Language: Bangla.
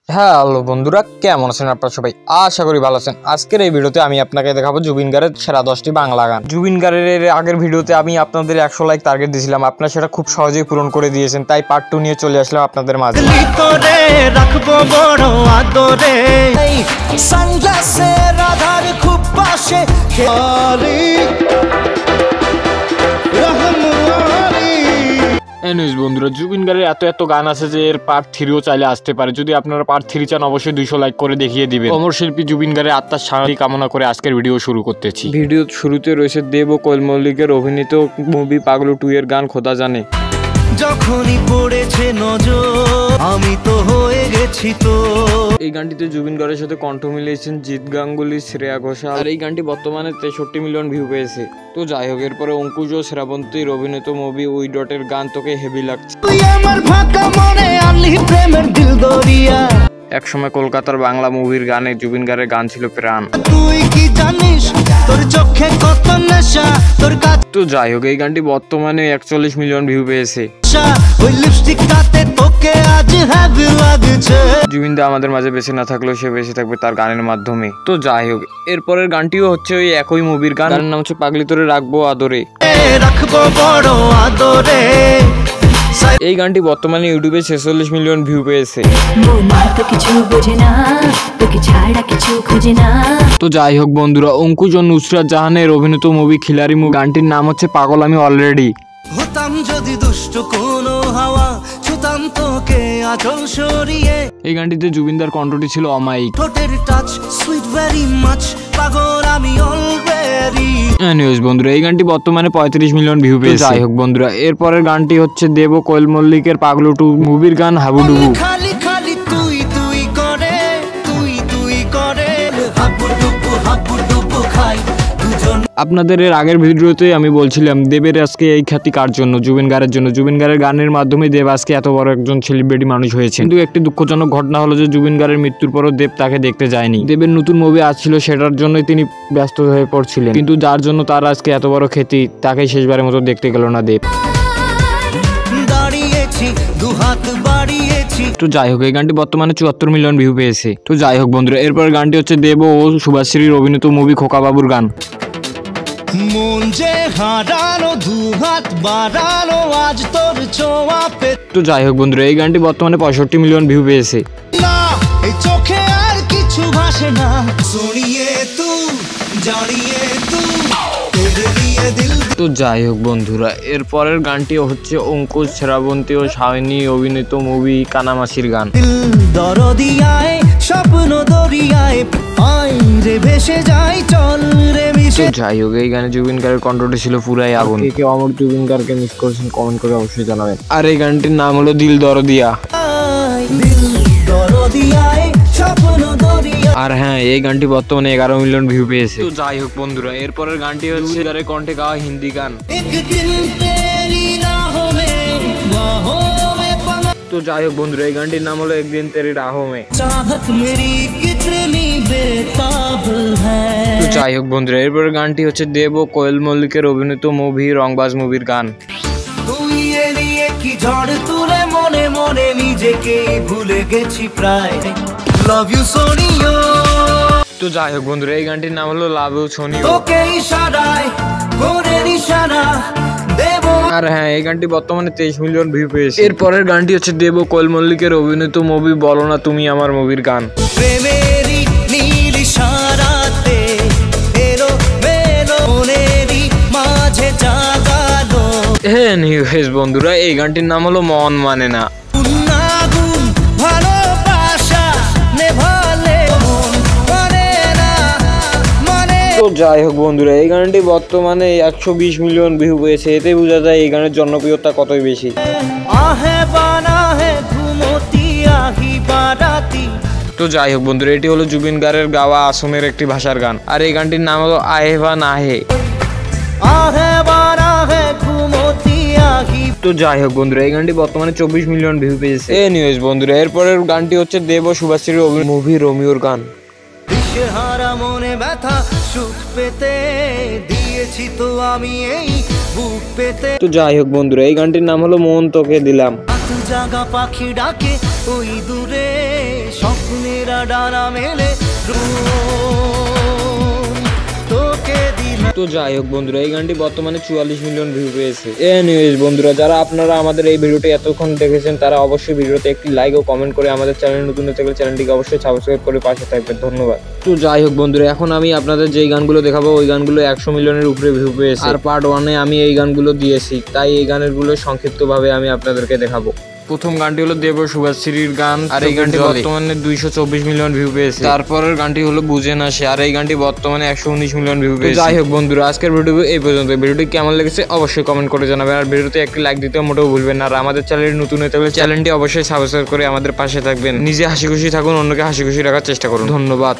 হ্যালো বন্ধুরা, কেমন আছেন আপনারা সবাই? আশা করি ভালো আছেন। আজকের এই ভিডিওতে আমি আপনাকে দেখাবো জুবিন গানের সেরা 10টি বাংলা গান। জুবিন গানের আগের ভিডিওতে আমি আপনাদের 100 লাইক টার্গেট দিয়েছিলাম, আপনারা সেটা খুব সহজেই পূরণ করে দিয়েছেন, তাই পার্ট 2 নিয়ে চলে আসলাম আপনাদের মাঝে। বন্ধুরা, জুবিন গানের এত গান আছে যে এর পার্ট 3ও চাইলে আসতে পারে। যদি আপনারা পার্ট 3 চান অবশ্যই 200 লাইক করে দেখিয়ে দিবেন। অমর শিল্পী জুবিন গানের আত্মার শান্তি কামনা করে আজকের ভিডিও শুরু করতেছি। ভিডিও শুরুতে রয়েছে দেব ও কোয়েল মল্লিকের অভিনীত মুভি পাগলু 2 এর গান খোদা জানে। যখনই পড়েছে নজর আমি তো হয়ে গেছি তো। এই গানটিতে জুবিন গানের সাথে কণ্ঠ মিলিয়েছেন জিৎ গাঙ্গুলি, শ্রেয়া ঘোষাল। আর এই গানটি বর্তমানে 63 মিলিয়ন ভিউ পেয়েছে। তো যাই হোক, এরপরে অঙ্কুশ ও শ্রাবন্তীর অভিনীত মুভি উই ডটের গান তোকে হেভি লাগছে। এক সময় কলকাতার বাংলা মুভির গানে জুবিন গানের গান ছিল প্রাণ। তুই কি জানিস তোর চোখে কত নেশা তোর কাছে। তো যাই হোক, এই গানটি বর্তমানে 41 মিলিয়ন ভিউ পেয়েছে। ওই লিপস্টিকটাতে তোকে আজ হেভি লাগছে। জুবিন দা আমাদের মাঝে বেঁচে না থাকলেও সে বেঁচে থাকবে তার গানের মাধ্যমে। তো যাই হোক, এরপরের গানটিও হচ্ছে ওই একই মুভির গান, গানের নাম হচ্ছে পাগলি তোরে রাখবো আদরে। রাখবো বড় আদরে। এই গানটি বর্তমানে ইউটিউবে 46 মিলিয়ন ভিউ পেয়েছে। তো যাই হোক বন্ধুরা, অঙ্কুশ ও নুসরাত জাহানের অভিনীত মুভি খিলাড়ি মুভি গানটির নাম হচ্ছে পাগল আমি অলরেডি। হতাম যদি দুষ্ট কোনো হাওয়া ছুতাম তোকে আঁচল সরিয়ে। এই গানটিতে জুবিনদার কণ্ঠটি ছিল অমায়িক। ঠোঁটের টাচ সুইট ভেরি মাচ পাগল আমি অলরেডি। এনিওয়েজ বন্ধুরা, এই গানটি বর্তমানে 35 মিলিয়ন ভিউ পেয়েছে। যাই হোক বন্ধুরা, এরপরের গানটি হচ্ছে দেব ও কোয়েল মল্লিকের পাগলু 2 মুভির গান হাবুডুবু। খালি খালি তুই তুই করে তুই তুই করে হাবুডুবু হাবুডুবু খাই। আপনাদের এর আগের ভিডিওতে আমি বলছিলাম দেবের আজকে এই খ্যাতি কার জন্য, জুবিন গানের জন্য। জুবিন গানের গানের মাধ্যমে দেব আজকে এত বড় একজন সেলিব্রিটি মানুষ হয়েছে। কিন্তু একটি দুঃখজনক ঘটনা হলো যে জুবিন গানের মৃত্যুর পরও দেব তাকে দেখতে যায়নি। দেবের নতুন মুভি আসছিল, সেটার জন্যই তিনি ব্যস্ত হয়ে পড়ছিলেন, কিন্তু যার জন্য তার আজকে এত বড় খ্যাতি, তাকে শেষবারের মতো দেখতে গেল না দেব। তো যাই হোক, এই গানটি বর্তমানে 74 মিলিয়ন ভিউ পেয়েছে। তো যাই হোক বন্ধুরা, এরপর গানটি হচ্ছে দেব ও শুভাশ্রীর অভিনীত মুভি খোকা বাবুর গান। মন যে হারানো দুহাত বাড়ানো আজ তোর ছোঁয়া পে। তো যাই হোক বন্ধুরা, এই গানটি বর্তমানে 65 মিলিয়ন ভিউ পেয়েছে। না এই চোখে আর কিছু ভাসে না শুনিয়ে তুই জানিয়ে তুই তেরে দিয়ে দিল। তো যাই হোক বন্ধুরা, এরপরের গানটি হচ্ছে অঙ্কুশ, শ্রাবন্তী ও শাওনি অভিনীত মুভি কানামাছির গান। দরদিয়ায় স্বপ্ন দরিয়ায় আয় রে ভেসে যাই চল রে মিশে। যাই হোক, এই গানে জুবিন গানের কণ্ঠটি ছিল পুরাই আগুন। কে অমর জুবিন গানকে মিস করছেন কমেন্ট করে অবশ্যই জানাবেন। আর এই গানটির নাম হলো দিল দরদিয়া। আর হ্যাঁ, এই গানটি বর্তমানে 11 মিলিয়ন ভিউ পেয়েছে। তো যাই হোক বন্ধুরা, এরপরের গানটি হচ্ছে জুবিন কণ্ঠে গাওয়া হিন্দি গান। তো যাই হোক বন্ধুরা, এই গানটির নাম হলো একদিন তেরি রাহোं में। তো যাই হোক বন্ধুরা, এরপরের গানটি হচ্ছে দেব ও কোয়েল মল্লিকের অভিনীত মুভি রংবাজ মুভির গান। কি ঝড় তুলে মনে মনে নিজেকে ভুলে গেছি প্রায় লাভ ইউ সোনিও। তো যাই হোক বন্ধুরা, এই গানটির নাম হলো লাভ ইউ সোনিও। তোকে ইশারায় করে নিশানা দেব। আর হ্যাঁ, এই গানটি বর্তমানে 23 মিলিয়ন ভিউ পেয়েছে। এরপরের গানটি হচ্ছে দেব ও কোয়েল মল্লিকের অভিনীত মুভি বলো না তুমি আমার মুভির গান। প্রেমেরই নীল ইশারাতে এলো মেলো মনেরই মাঝে জাগালো। হ্যাঁ নিউজ বন্ধুরা, এই গানটির নাম হলো মন মানে না। তো যাই হোক বন্ধুরা, এই গানটি বর্তমানে 120 মিলিয়ন ভিউ পেয়েছে। এতে বোঝা যায় এই গানের জনপ্রিয়তা কতই বেশি। তো যাই হোক বন্ধুরা, এটি হলো জুবিন গানের গাওয়া আসামের একটি ভাষার গান। আর এই গানটির নাম হলো আহে বা নাহে। তো যাই হোক বন্ধুরা, এই গানটি বর্তমানে 24 মিলিয়ন ভিউ পেয়েছে। এনিওয়েজ বন্ধুরা, এরপরের গানটি হচ্ছে দেব ও শুভাশ্রীর মুভি রোমিওর গান। হারা মনে ব্যথা সুখ পেতে দিয়েছি তো আমি এই বুক পেতে। তো যাই হোক বন্ধুরা, এই গানটির নাম হলো মন তোকে দিলাম। জাগা পাখি ডাকে ওই দূরে। দিনেরা ডানা মেলে তোকে দিলাম। তো যাই হোক বন্ধুরা, এই গানটি বর্তমানে 44 মিলিয়ন ভিউ পেয়েছে। এনিওয়েজ বন্ধুরা, যারা আপনারা আমাদের এই ভিডিওটি এতক্ষণ দেখেছেন তারা অবশ্যই ভিডিওতে একটি লাইক ও কমেন্ট করে আমাদের চ্যানেল নতুন হয়ে থাকলে চ্যানেলটিকে অবশ্যই সাবস্ক্রাইব করে পাশে থাকবেন। ধন্যবাদ। তো যাই হোক বন্ধুরা, এখন আমি আপনাদের যেই গানগুলো দেখাবো ওই গানগুলো 100 মিলিয়নের উপরে ভিউ পেয়েছে। আর পার্ট 1-এ আমি এই গানগুলো দিয়েছি, তাই এই গানেরগুলো সংক্ষিপ্তভাবে আমি আপনাদেরকে দেখাবো। প্রথম গানটি হলো দেব শুভাশ্রীর গান, আর এই গানটি বর্তমানে 224 মিলিয়ন ভিউ পেয়েছে। তারপরের গানটি হলো বুঝে না সে, আর এই গানটি বর্তমানে 119 মিলিয়ন ভিউ পেয়েছে। যাই হোক বন্ধুরা, আজকের ভিডিও এই পর্যন্ত। ভিডিওটি কেমন লেগেছে অবশ্যই কমেন্ট করে জানাবেন, আর ভিডিওতে একটি লাইক দিতে মোটেও ভুলবেন না। আর আমাদের চ্যানেল নতুন হয়ে থাকলে চ্যানেলটি অবশ্যই সাবস্ক্রাইব করে আমাদের পাশে থাকবেন। নিজে হাসি খুশি থাকুন, অন্যকে হাসি খুশি রাখার চেষ্টা করুন। ধন্যবাদ।